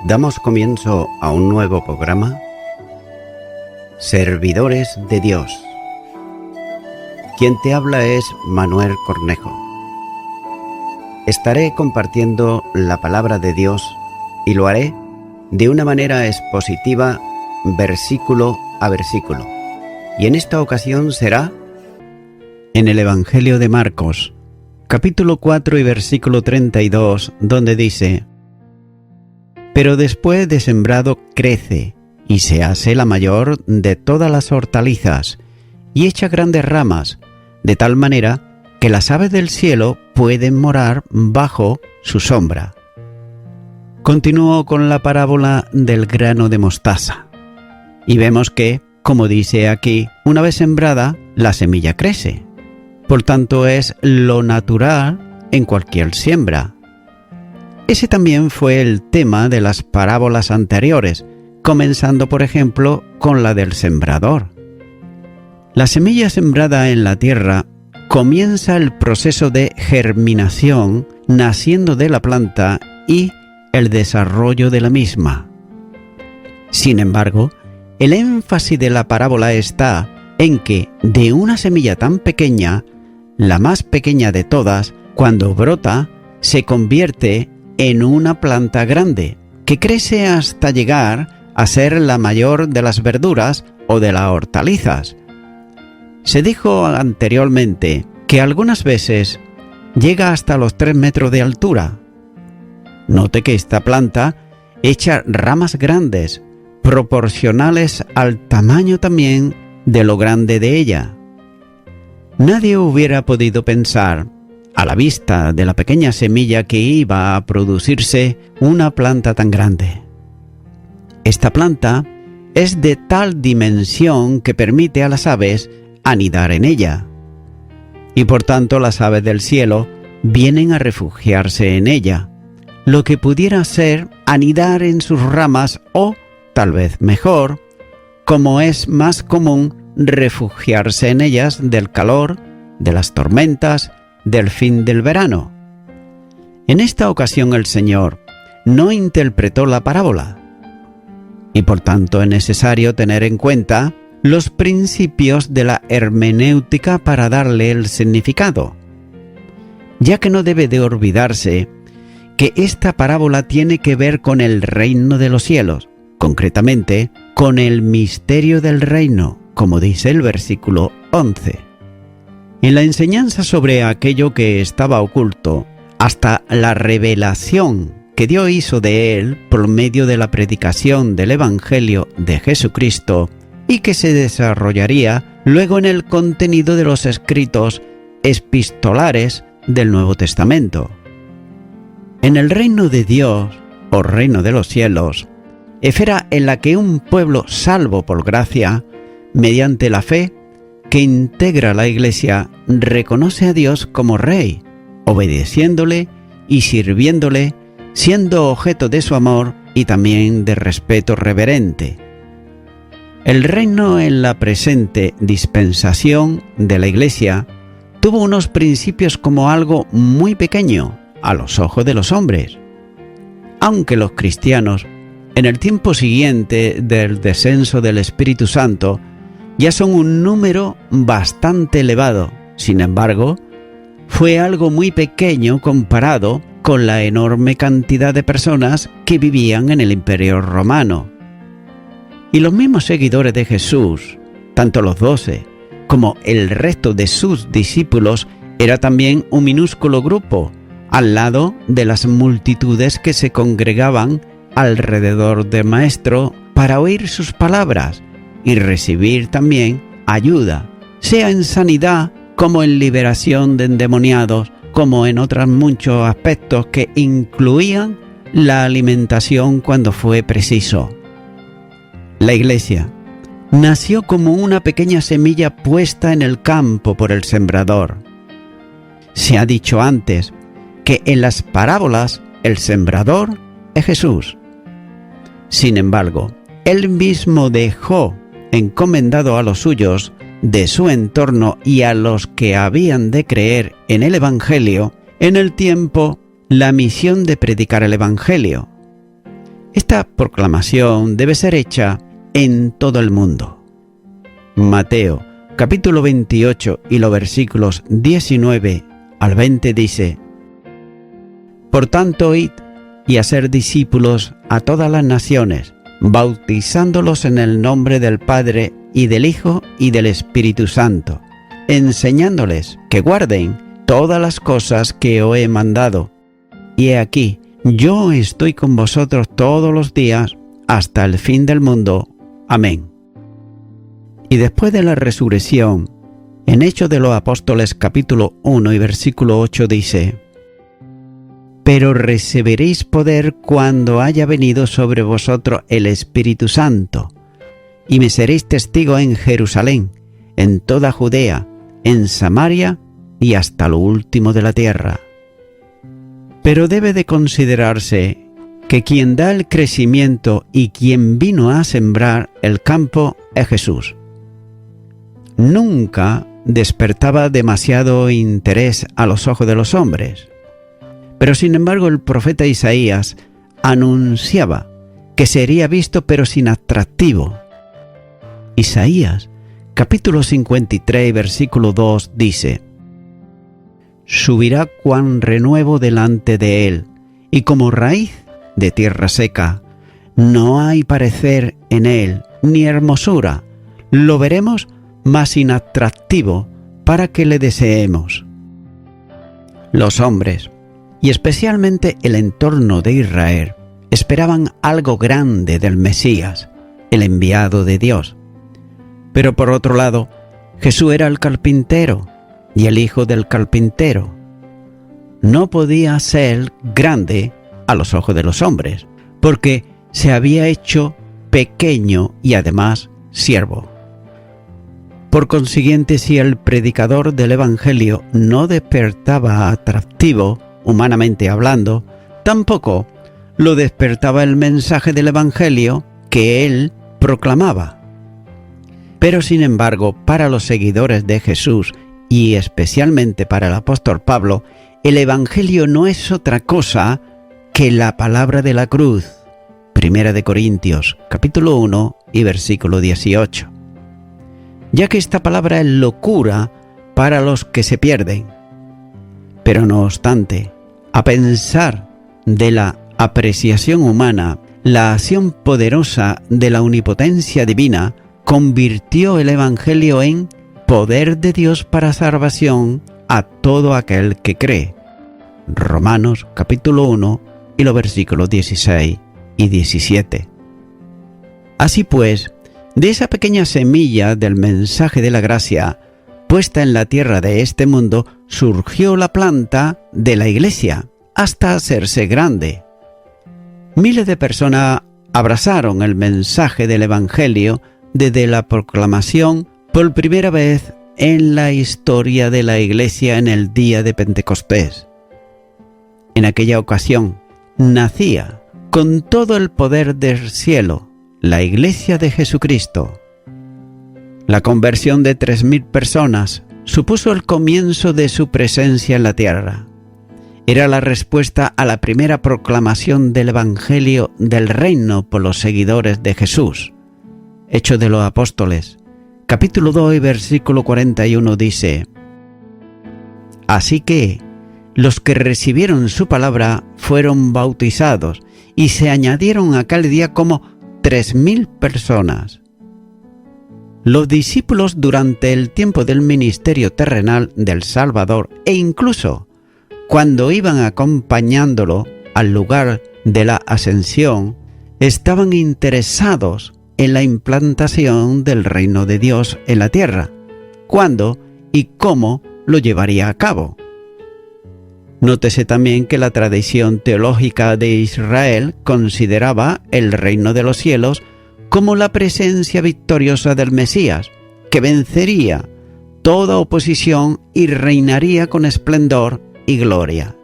Damos comienzo a un nuevo programa, Servidores de Dios. Quien te habla es Manuel Cornejo. Estaré compartiendo la palabra de Dios y lo haré de una manera expositiva, versículo a versículo. Y en esta ocasión será en el Evangelio de Marcos, capítulo 4 y versículo 32, donde dice: Pero después de sembrado crece, y se hace la mayor de todas las hortalizas, y echa grandes ramas, de tal manera que las aves del cielo pueden morar bajo su sombra. Continúo con la parábola del grano de mostaza, y vemos que, como dice aquí, una vez sembrada, la semilla crece. Por tanto, es lo natural en cualquier siembra. Ese también fue el tema de las parábolas anteriores, comenzando por ejemplo con la del sembrador. La semilla sembrada en la tierra comienza el proceso de germinación, naciendo de la planta y el desarrollo de la misma. Sin embargo, el énfasis de la parábola está en que de una semilla tan pequeña, la más pequeña de todas, cuando brota, se convierte en una planta grande, que crece hasta llegar a ser la mayor de las verduras o de las hortalizas. Se dijo anteriormente que algunas veces llega hasta los 3 metros de altura. Note que esta planta echa ramas grandes, proporcionales al tamaño también de lo grande de ella. Nadie hubiera podido pensar, a la vista de la pequeña semilla, que iba a producirse una planta tan grande. Esta planta es de tal dimensión que permite a las aves anidar en ella, y por tanto las aves del cielo vienen a refugiarse en ella, lo que pudiera ser anidar en sus ramas o, tal vez mejor, como es más común, refugiarse en ellas del calor, de las tormentas, del fin del verano. En esta ocasión el Señor no interpretó la parábola, y por tanto es necesario tener en cuenta los principios de la hermenéutica para darle el significado, ya que no debe de olvidarse que esta parábola tiene que ver con el reino de los cielos, concretamente con el misterio del reino, como dice el versículo 11. En la enseñanza sobre aquello que estaba oculto, hasta la revelación que Dios hizo de él por medio de la predicación del Evangelio de Jesucristo y que se desarrollaría luego en el contenido de los escritos epistolares del Nuevo Testamento. En el reino de Dios, o reino de los cielos, esfera en la que un pueblo salvo por gracia, mediante la fe que integra la Iglesia, reconoce a Dios como Rey, obedeciéndole y sirviéndole, siendo objeto de su amor y también de respeto reverente. El reino en la presente dispensación de la Iglesia tuvo unos principios como algo muy pequeño a los ojos de los hombres, aunque los cristianos, en el tiempo siguiente del descenso del Espíritu Santo, ya son un número bastante elevado. Sin embargo, fue algo muy pequeño comparado con la enorme cantidad de personas que vivían en el Imperio Romano. Y los mismos seguidores de Jesús, tanto los 12 como el resto de sus discípulos, era también un minúsculo grupo, al lado de las multitudes que se congregaban alrededor del Maestro para oír sus palabras y recibir también ayuda, sea en sanidad como en liberación de endemoniados, como en otros muchos aspectos que incluían la alimentación cuando fue preciso. La Iglesia nació como una pequeña semilla puesta en el campo por el sembrador. Se ha dicho antes que en las parábolas el sembrador es Jesús. Sin embargo, él mismo dejó encomendado a los suyos de su entorno y a los que habían de creer en el Evangelio, en el tiempo, la misión de predicar el Evangelio. Esta proclamación debe ser hecha en todo el mundo. Mateo, capítulo 28 y los versículos 19 al 20 dice: Por tanto, id y hacer discípulos a todas las naciones, bautizándolos en el nombre del Padre y del Hijo y del Espíritu Santo, enseñándoles que guarden todas las cosas que os he mandado. Y he aquí, yo estoy con vosotros todos los días hasta el fin del mundo. Amén. Y después de la resurrección, en Hechos de los Apóstoles capítulo 1 y versículo 8 dice: Pero recibiréis poder cuando haya venido sobre vosotros el Espíritu Santo, y me seréis testigo en Jerusalén, en toda Judea, en Samaria y hasta lo último de la tierra. Pero debe de considerarse que quien da el crecimiento y quien vino a sembrar el campo es Jesús. Nunca despertaba demasiado interés a los ojos de los hombres, pero sin embargo el profeta Isaías anunciaba que sería visto pero sin atractivo. Isaías, capítulo 53, versículo 2 dice: Subirá cuan renuevo delante de él, y como raíz de tierra seca. No hay parecer en él, ni hermosura. Lo veremos más inatractivo para que le deseemos. Los hombres, y especialmente el entorno de Israel, esperaban algo grande del Mesías, el enviado de Dios. Pero por otro lado, Jesús era el carpintero y el hijo del carpintero. No podía ser grande a los ojos de los hombres, porque se había hecho pequeño y además siervo. Por consiguiente, si el predicador del Evangelio no despertaba atractivo, humanamente hablando, tampoco lo despertaba el mensaje del Evangelio que él proclamaba. Pero sin embargo, para los seguidores de Jesús y especialmente para el apóstol Pablo, el Evangelio no es otra cosa que la palabra de la cruz. Primera de Corintios, capítulo 1 y versículo 18. Ya que esta palabra es locura para los que se pierden. Pero no obstante, a pensar de la apreciación humana, la acción poderosa de la omnipotencia divina convirtió el Evangelio en poder de Dios para salvación a todo aquel que cree. Romanos capítulo 1 y los versículos 16 y 17. Así pues, de esa pequeña semilla del mensaje de la gracia puesta en la tierra de este mundo, surgió la planta de la Iglesia hasta hacerse grande. Miles de personas abrazaron el mensaje del Evangelio desde la proclamación por primera vez en la historia de la Iglesia en el día de Pentecostés. En aquella ocasión nacía con todo el poder del cielo la Iglesia de Jesucristo. La conversión de 3.000 personas supuso el comienzo de su presencia en la tierra. Era la respuesta a la primera proclamación del Evangelio del Reino por los seguidores de Jesús. Hechos de los Apóstoles, capítulo 2 y versículo 41 dice: Así que los que recibieron su palabra fueron bautizados y se añadieron aquel día como 3.000 personas. Los discípulos durante el tiempo del ministerio terrenal del Salvador e incluso cuando iban acompañándolo al lugar de la ascensión, estaban interesados en la implantación del reino de Dios en la tierra, cuándo y cómo lo llevaría a cabo. Nótese también que la tradición teológica de Israel consideraba el reino de los cielos como la presencia victoriosa del Mesías, que vencería toda oposición y reinaría con esplendor y gloria.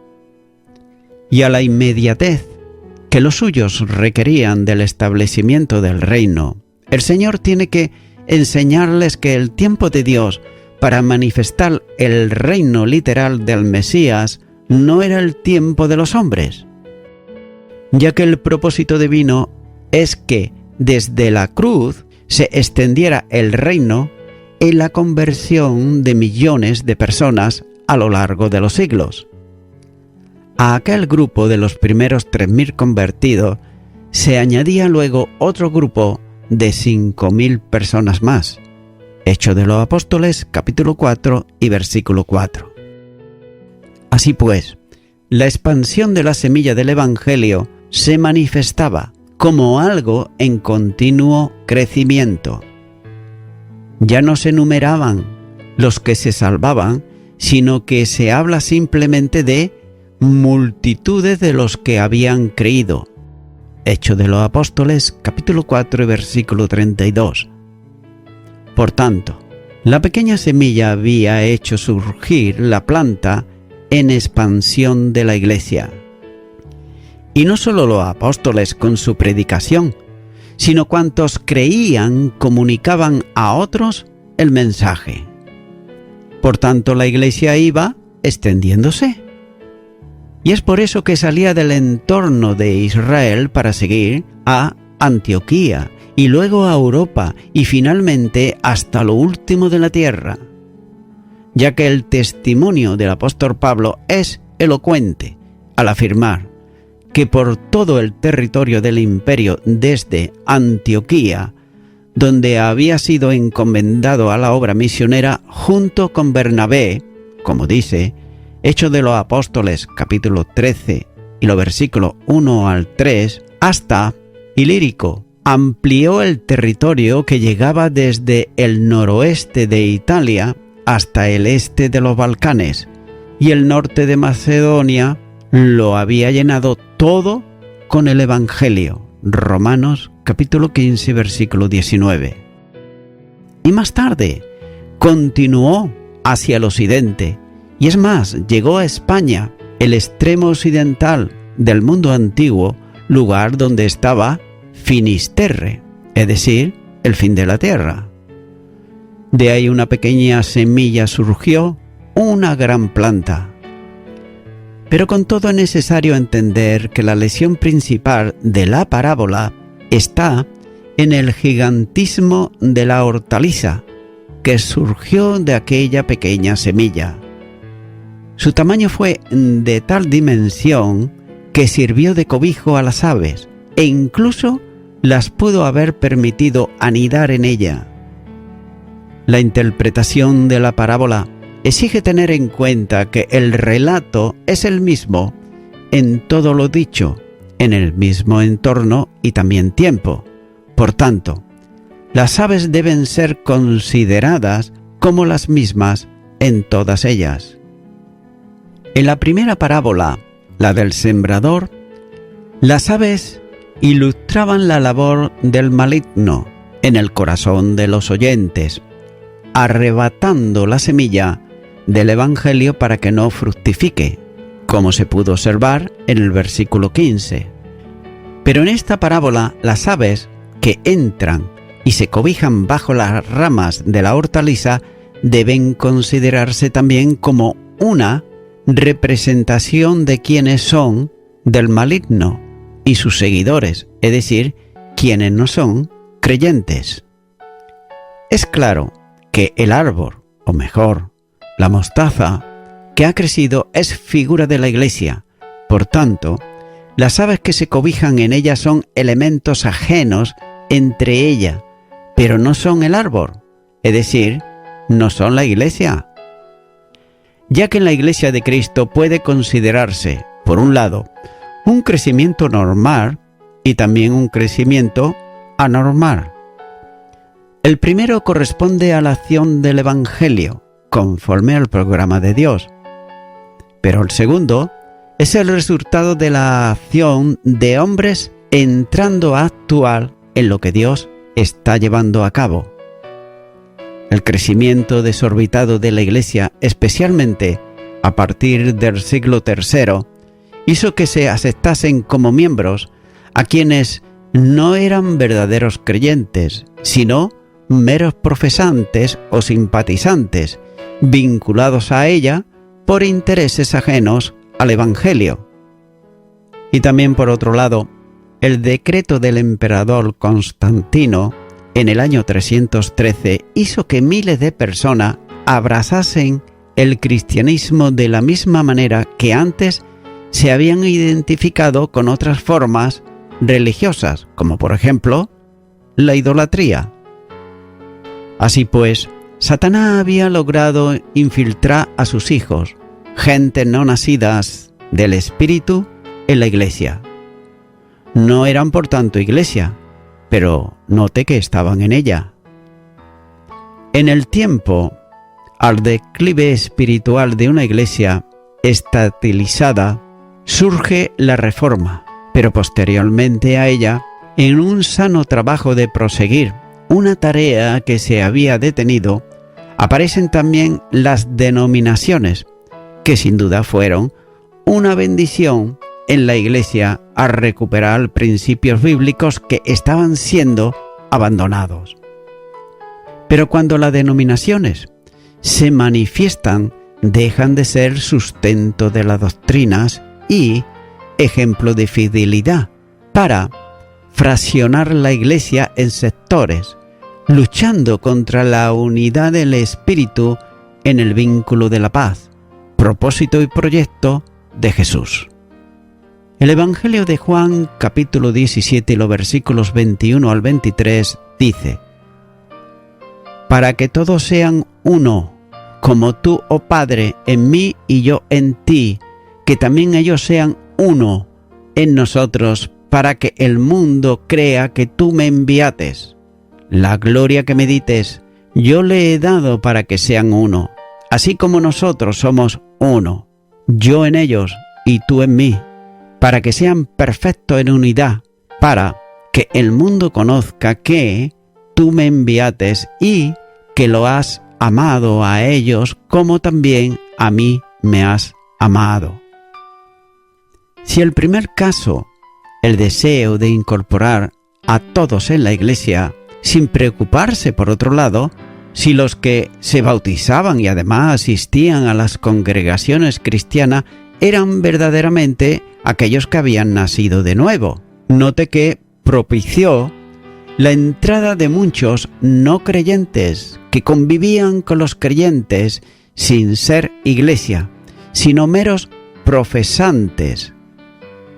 Y a la inmediatez que los suyos requerían del establecimiento del reino, el Señor tiene que enseñarles que el tiempo de Dios para manifestar el reino literal del Mesías no era el tiempo de los hombres. ya que el propósito divino es que desde la cruz se extendiera el reino y la conversión de millones de personas a lo largo de los siglos. A aquel grupo de los primeros 3.000 convertidos se añadía luego otro grupo de 5.000 personas más. Hechos de los Apóstoles, capítulo 4 y versículo 4. Así pues, la expansión de la semilla del Evangelio se manifestaba como algo en continuo crecimiento. Ya no se numeraban los que se salvaban, sino que se habla simplemente de multitudes de los que habían creído. Hechos de los Apóstoles, capítulo 4 y versículo 32. Por tanto, la pequeña semilla había hecho surgir la planta en expansión de la Iglesia. Y no solo los apóstoles con su predicación, sino cuantos creían comunicaban a otros el mensaje. Por tanto, la Iglesia iba extendiéndose. Y es por eso que salía del entorno de Israel para seguir a Antioquía y luego a Europa y finalmente hasta lo último de la tierra, ya que el testimonio del apóstol Pablo es elocuente al afirmar que por todo el territorio del imperio desde Antioquía, donde había sido encomendado a la obra misionera junto con Bernabé, como dice Hechos de los Apóstoles, capítulo 13 y los versículos 1 al 3, hasta Ilírico, amplió el territorio que llegaba desde el noroeste de Italia hasta el este de los Balcanes, y el norte de Macedonia lo había llenado todo con el Evangelio. Romanos capítulo 15, versículo 19. Y más tarde continuó hacia el occidente, y es más, llegó a España, el extremo occidental del mundo antiguo, lugar donde estaba Finisterre, es decir, el fin de la tierra. De ahí una pequeña semilla surgió, una gran planta. Pero con todo es necesario entender que la lección principal de la parábola está en el gigantismo de la hortaliza que surgió de aquella pequeña semilla. Su tamaño fue de tal dimensión que sirvió de cobijo a las aves e incluso las pudo haber permitido anidar en ella. La interpretación de la parábola exige tener en cuenta que el relato es el mismo en todo lo dicho, en el mismo entorno y también tiempo. Por tanto, las aves deben ser consideradas como las mismas en todas ellas. En la primera parábola, la del sembrador, las aves ilustraban la labor del maligno en el corazón de los oyentes, arrebatando la semilla del Evangelio para que no fructifique, como se pudo observar en el versículo 15. Pero en esta parábola, las aves que entran y se cobijan bajo las ramas de la hortaliza deben considerarse también como una representación de quienes son del maligno y sus seguidores, es decir, quienes no son creyentes. Es claro que el árbol, o mejor, la mostaza, que ha crecido es figura de la Iglesia. Por tanto, las aves que se cobijan en ella son elementos ajenos entre ella, pero no son el árbol, es decir, no son la Iglesia. Ya que en la Iglesia de Cristo puede considerarse, por un lado, un crecimiento normal y también un crecimiento anormal. El primero corresponde a la acción del Evangelio, conforme al programa de Dios. Pero el segundo es el resultado de la acción de hombres entrando a actuar en lo que Dios está llevando a cabo. El crecimiento desorbitado de la Iglesia, especialmente a partir del siglo III, hizo que se aceptasen como miembros a quienes no eran verdaderos creyentes, sino meros profesantes o simpatizantes, vinculados a ella por intereses ajenos al Evangelio. Y también, por otro lado, el decreto del emperador Constantino en el año 313 hizo que miles de personas abrazasen el cristianismo de la misma manera que antes se habían identificado con otras formas religiosas, como por ejemplo la idolatría. Así pues, Satanás había logrado infiltrar a sus hijos, gente no nacidas del Espíritu, en la iglesia. No eran por tanto iglesia, pero note que estaban en ella. En el tiempo, al declive espiritual de una iglesia estatizada, surge la Reforma, pero posteriormente a ella, en un sano trabajo de proseguir una tarea que se había detenido, aparecen también las denominaciones, que sin duda fueron una bendición en la iglesia a recuperar principios bíblicos que estaban siendo abandonados. Pero cuando las denominaciones se manifiestan, dejan de ser sustento de las doctrinas y ejemplo de fidelidad para fraccionar la iglesia en sectores, luchando contra la unidad del espíritu en el vínculo de la paz, propósito y proyecto de Jesús. El Evangelio de Juan, capítulo 17, y los versículos 21 al 23, dice: para que todos sean uno, como tú, oh Padre, en mí y yo en ti, que también ellos sean uno en nosotros, para que el mundo crea que tú me enviates. La gloria que me dites, yo le he dado para que sean uno, así como nosotros somos uno, yo en ellos y tú en mí, para que sean perfectos en unidad, para que el mundo conozca que tú me enviates y que lo has amado a ellos como también a mí me has amado. Si el primer caso, el deseo de incorporar a todos en la iglesia, sin preocuparse por otro lado, si los que se bautizaban y además asistían a las congregaciones cristianas eran verdaderamente aquellos que habían nacido de nuevo. Note que propició la entrada de muchos no creyentes que convivían con los creyentes sin ser iglesia, sino meros profesantes.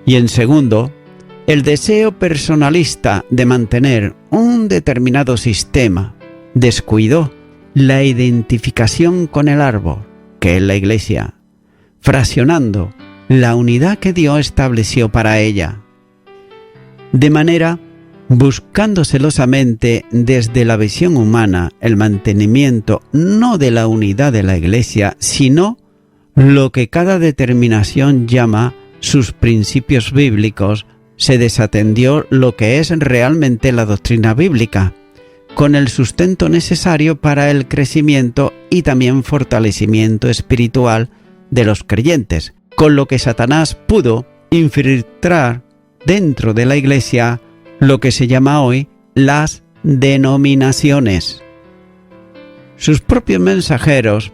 Y en segundo, el deseo personalista de mantener un determinado sistema descuidó la identificación con el árbol, que es la iglesia, fraccionando la unidad que Dios estableció para ella. De manera, buscando celosamente desde la visión humana el mantenimiento no de la unidad de la iglesia, sino lo que cada determinación llama sus principios bíblicos, se desatendió lo que es realmente la doctrina bíblica, con el sustento necesario para el crecimiento y también fortalecimiento espiritual de los creyentes, con lo que Satanás pudo infiltrar dentro de la iglesia lo que se llama hoy las denominaciones. Sus propios mensajeros,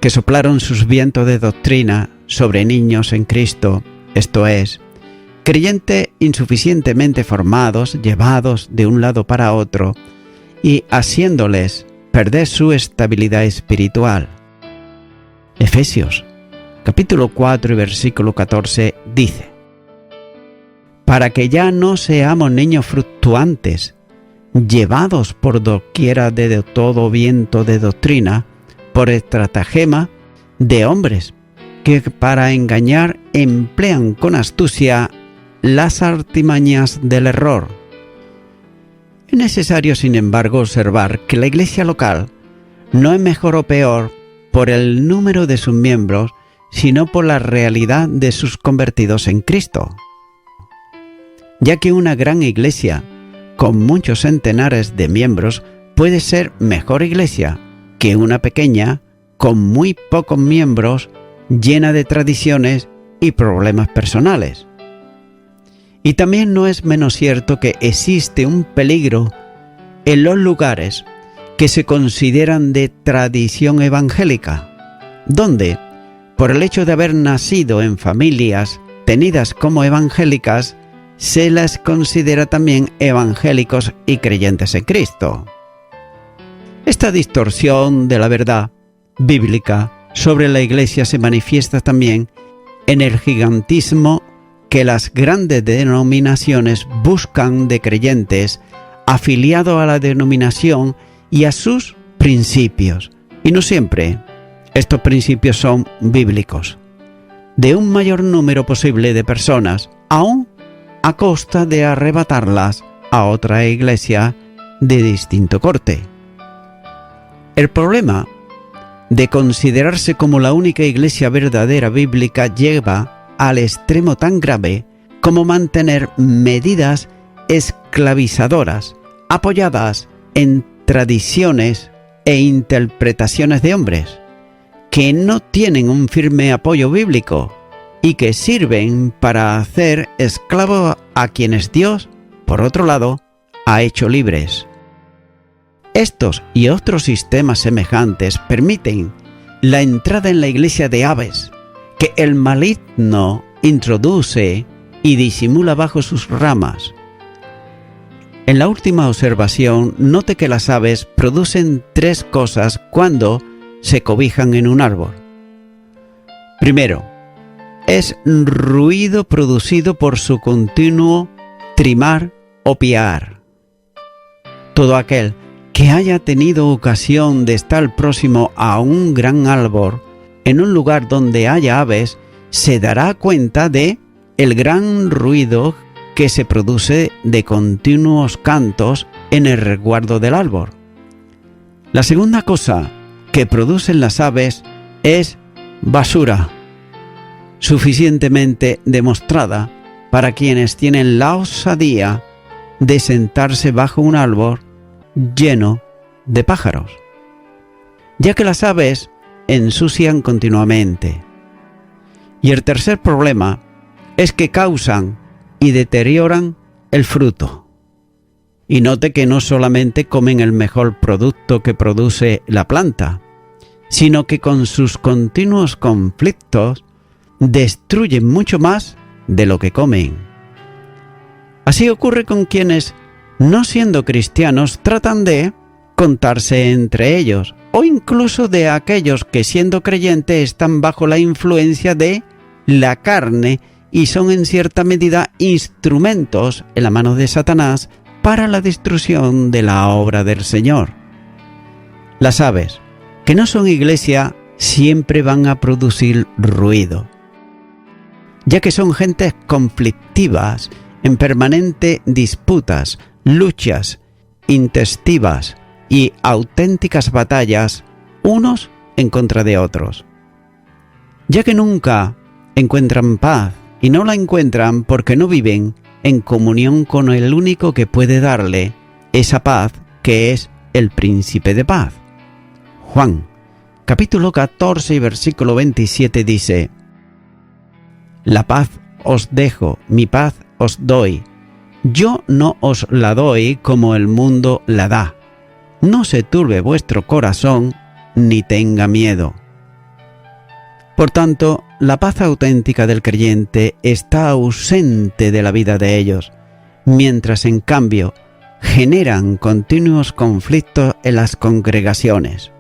que soplaron sus vientos de doctrina sobre niños en Cristo, esto es, creyentes insuficientemente formados, llevados de un lado para otro, y haciéndoles perder su estabilidad espiritual. Efesios, capítulo 4 y versículo 14, dice: para que ya no seamos niños fluctuantes, llevados por doquiera de todo viento de doctrina, por estratagema de hombres, que para engañar emplean con astucia las artimañas del error. Es necesario, sin embargo, observar que la iglesia local no es mejor o peor por el número de sus miembros, sino por la realidad de sus convertidos en Cristo. Ya que una gran iglesia, con muchos centenares de miembros, puede ser mejor iglesia que una pequeña, con muy pocos miembros, llena de tradiciones y problemas personales. Y también no es menos cierto que existe un peligro en los lugares que se consideran de tradición evangélica, donde, por el hecho de haber nacido en familias tenidas como evangélicas, se las considera también evangélicos y creyentes en Cristo. Esta distorsión de la verdad bíblica sobre la Iglesia se manifiesta también en el gigantismo que las grandes denominaciones buscan de creyentes afiliados a la denominación y a sus principios. Y no siempre estos principios son bíblicos. De un mayor número posible de personas, aún a costa de arrebatarlas a otra iglesia de distinto corte. El problema de considerarse como la única iglesia verdadera bíblica lleva al extremo tan grave como mantener medidas esclavizadoras apoyadas en tradiciones e interpretaciones de hombres que no tienen un firme apoyo bíblico y que sirven para hacer esclavos a quienes Dios, por otro lado, ha hecho libres. Estos y otros sistemas semejantes permiten la entrada en la iglesia de aves que el maligno introduce y disimula bajo sus ramas. En la última observación, note que las aves producen tres cosas cuando se cobijan en un árbol. Primero, es ruido producido por su continuo trimar o piar. Todo aquel que haya tenido ocasión de estar próximo a un gran árbol, en un lugar donde haya aves, se dará cuenta de el gran ruido que se produce de continuos cantos en el resguardo del árbol. La segunda cosa que producen las aves es basura, suficientemente demostrada para quienes tienen la osadía de sentarse bajo un árbol lleno de pájaros, ya que las aves ensucian continuamente. Y el tercer problema es que causan y deterioran el fruto. Y note que no solamente comen el mejor producto que produce la planta, sino que con sus continuos conflictos destruyen mucho más de lo que comen. Así ocurre con quienes, no siendo cristianos, tratan de contarse entre ellos, o incluso de aquellos que siendo creyentes están bajo la influencia de la carne y son en cierta medida instrumentos en la mano de Satanás para la destrucción de la obra del Señor. Las aves, que no son iglesia, siempre van a producir ruido, ya que son gentes conflictivas, en permanente disputas, luchas intestivas y auténticas batallas unos en contra de otros, ya que nunca encuentran paz y no la encuentran porque no viven en comunión con el único que puede darle esa paz, que es el Príncipe de Paz. Juan, capítulo 14 y versículo 27 dice: La paz os dejo, mi paz os doy. Yo no os la doy como el mundo la da. No se turbe vuestro corazón, ni tenga miedo. Por tanto, la paz auténtica del creyente está ausente de la vida de ellos, mientras en cambio generan continuos conflictos en las congregaciones.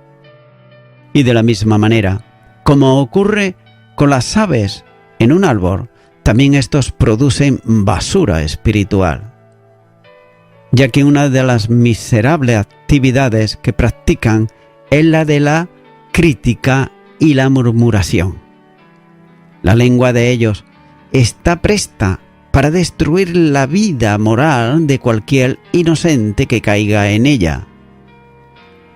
Y de la misma manera, como ocurre con las aves en un árbol, también estos producen basura espiritual, ya que una de las miserables actividades que practican es la de la crítica y la murmuración. La lengua de ellos está presta para destruir la vida moral de cualquier inocente que caiga en ella,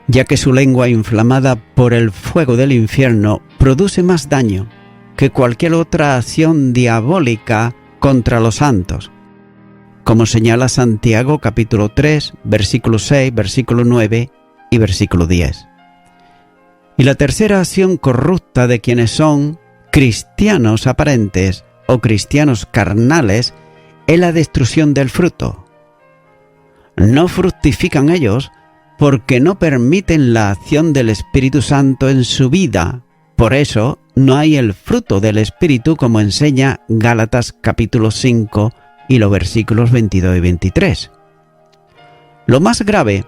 ya que su lengua inflamada por el fuego del infierno produce más daño que cualquier otra acción diabólica contra los santos, como señala Santiago capítulo 3, versículo 6, versículo 9 y versículo 10. Y la tercera acción corrupta de quienes son cristianos aparentes o cristianos carnales es la destrucción del fruto. No fructifican ellos porque no permiten la acción del Espíritu Santo en su vida, Por eso no hay el fruto del Espíritu como enseña Gálatas capítulo 5 y los versículos 22 y 23. Lo más grave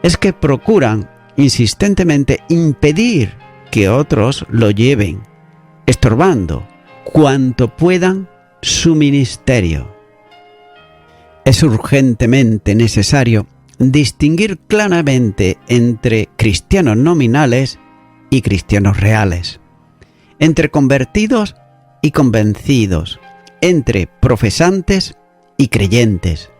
es que procuran insistentemente impedir que otros lo lleven, estorbando cuanto puedan su ministerio. Es urgentemente necesario distinguir claramente entre cristianos nominales y cristianos reales, entre convertidos y convencidos, entre profesantes y creyentes,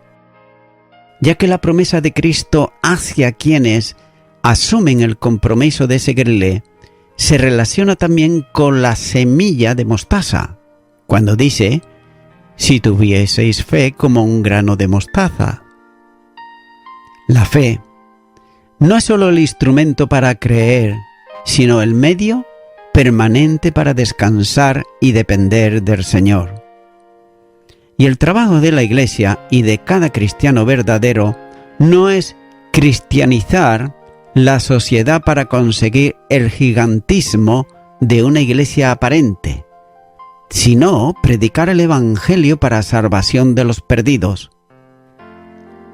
ya que la promesa de Cristo hacia quienes asumen el compromiso de seguirle se relaciona también con la semilla de mostaza, cuando dice: si tuvieseis fe como un grano de mostaza. La fe no es solo el instrumento para creer, sino el medio permanente para descansar y depender del Señor. Y el trabajo de la Iglesia y de cada cristiano verdadero no es cristianizar la sociedad para conseguir el gigantismo de una iglesia aparente, sino predicar el Evangelio para salvación de los perdidos.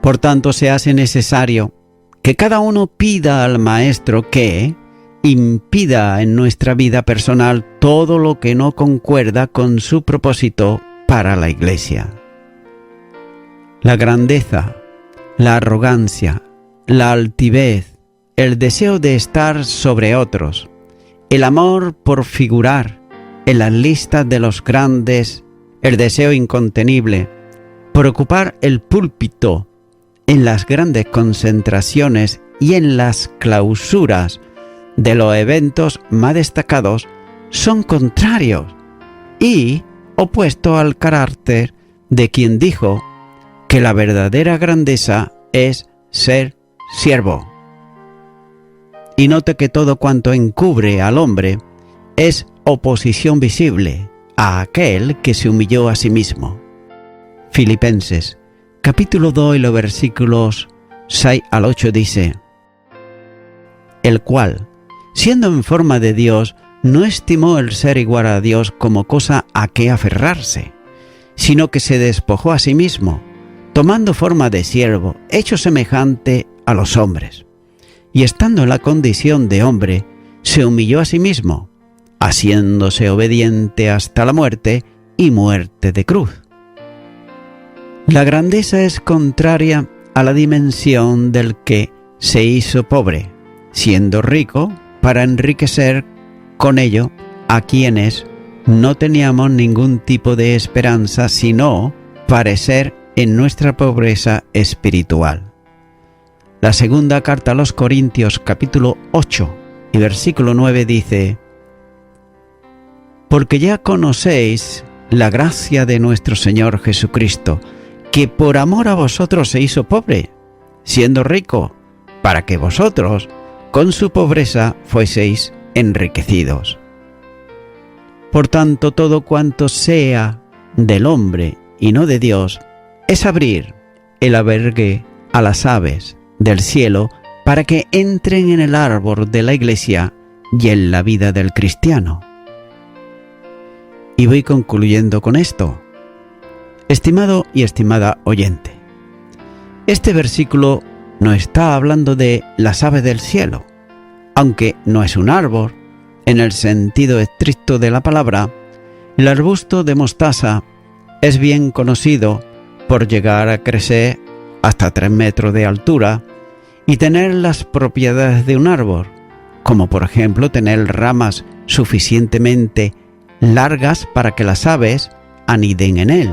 Por tanto, se hace necesario que cada uno pida al Maestro que impida en nuestra vida personal todo lo que no concuerda con su propósito para la Iglesia. La grandeza, la arrogancia, la altivez, el deseo de estar sobre otros, el amor por figurar en las listas de los grandes, el deseo incontenible por ocupar el púlpito en las grandes concentraciones y en las clausuras de los eventos más destacados son contrarios y opuestos al carácter de quien dijo que la verdadera grandeza es ser siervo. Y note que todo cuanto encubre al hombre es oposición visible a aquel que se humilló a sí mismo. Filipenses capítulo 2 y los versículos 6 al 8 dice: el cual, siendo en forma de Dios, no estimó el ser igual a Dios como cosa a que aferrarse, sino que se despojó a sí mismo, tomando forma de siervo, hecho semejante a los hombres. Y estando en la condición de hombre, se humilló a sí mismo, haciéndose obediente hasta la muerte y muerte de cruz. La grandeza es contraria a la dimensión del que se hizo pobre, siendo rico, para enriquecer con ello a quienes no teníamos ningún tipo de esperanza sino parecer en nuestra pobreza espiritual. La segunda carta a los Corintios capítulo 8 y versículo 9 dice: porque ya conocéis la gracia de nuestro Señor Jesucristo, que por amor a vosotros se hizo pobre, siendo rico, para que vosotros con su pobreza fueseis enriquecidos. Por tanto, todo cuanto sea del hombre y no de Dios, es abrir el albergue a las aves del cielo para que entren en el árbol de la Iglesia y en la vida del cristiano. Y voy concluyendo con esto. Estimado y estimada oyente, este versículo no está hablando de las aves del cielo, aunque no es un árbol. En el sentido estricto de la palabra, el arbusto de mostaza es bien conocido por llegar a crecer hasta 3 metros de altura y tener las propiedades de un árbol, como por ejemplo tener ramas suficientemente largas para que las aves aniden en él.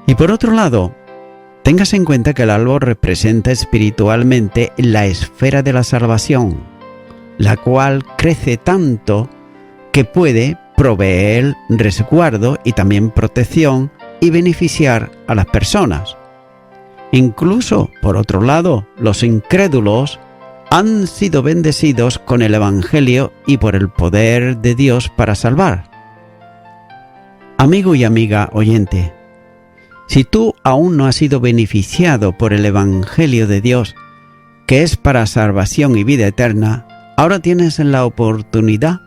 Y por otro lado, téngase en cuenta que el árbol representa espiritualmente la esfera de la salvación, la cual crece tanto que puede proveer resguardo y también protección y beneficiar a las personas. Incluso, por otro lado, los incrédulos han sido bendecidos con el Evangelio y por el poder de Dios para salvar. Amigo y amiga oyente, si tú aún no has sido beneficiado por el Evangelio de Dios, que es para salvación y vida eterna, Ahora tienes la oportunidad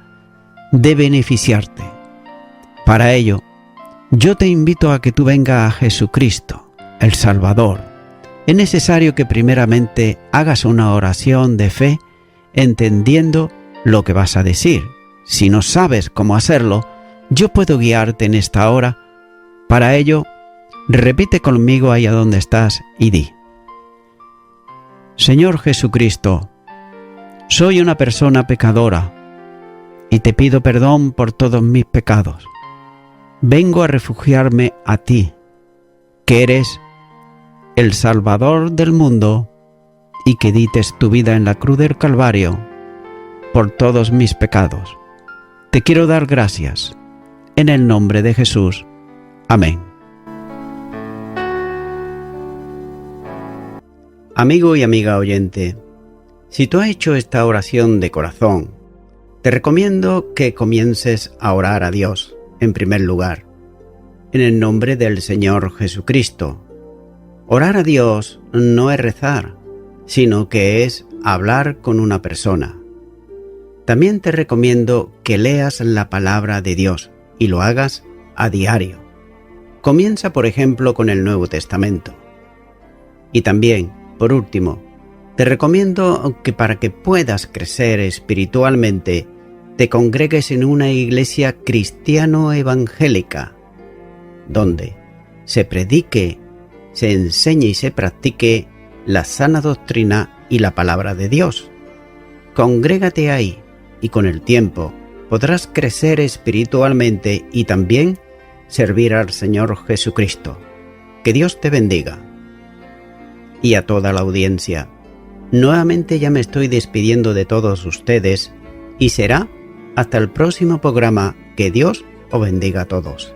de beneficiarte. Para ello, yo te invito a que tú vengas a Jesucristo, el Salvador. Es necesario que primeramente hagas una oración de fe entendiendo lo que vas a decir. Si no sabes cómo hacerlo, yo puedo guiarte en esta hora. Para ello, repite conmigo allá donde estás y di: Señor Jesucristo, soy una persona pecadora y te pido perdón por todos mis pecados. Vengo a refugiarme a ti, que eres el Salvador del mundo y que dites tu vida en la cruz del Calvario por todos mis pecados. Te quiero dar gracias. En el nombre de Jesús. Amén. Amigo y amiga oyente, si tú has hecho esta oración de corazón, te recomiendo que comiences a orar a Dios, en primer lugar, en el nombre del Señor Jesucristo. Orar a Dios no es rezar, sino que es hablar con una persona. También te recomiendo que leas la palabra de Dios y lo hagas a diario. Comienza, por ejemplo, con el Nuevo Testamento. Y también, por último, te recomiendo que para que puedas crecer espiritualmente, te congregues en una iglesia cristiano-evangélica, donde se predique, se enseñe y se practique la sana doctrina y la palabra de Dios. Congrégate ahí y con el tiempo podrás crecer espiritualmente y también servir al Señor Jesucristo. Que Dios te bendiga. Y a toda la audiencia, nuevamente ya me estoy despidiendo de todos ustedes y será hasta el próximo programa. Que Dios os bendiga a todos.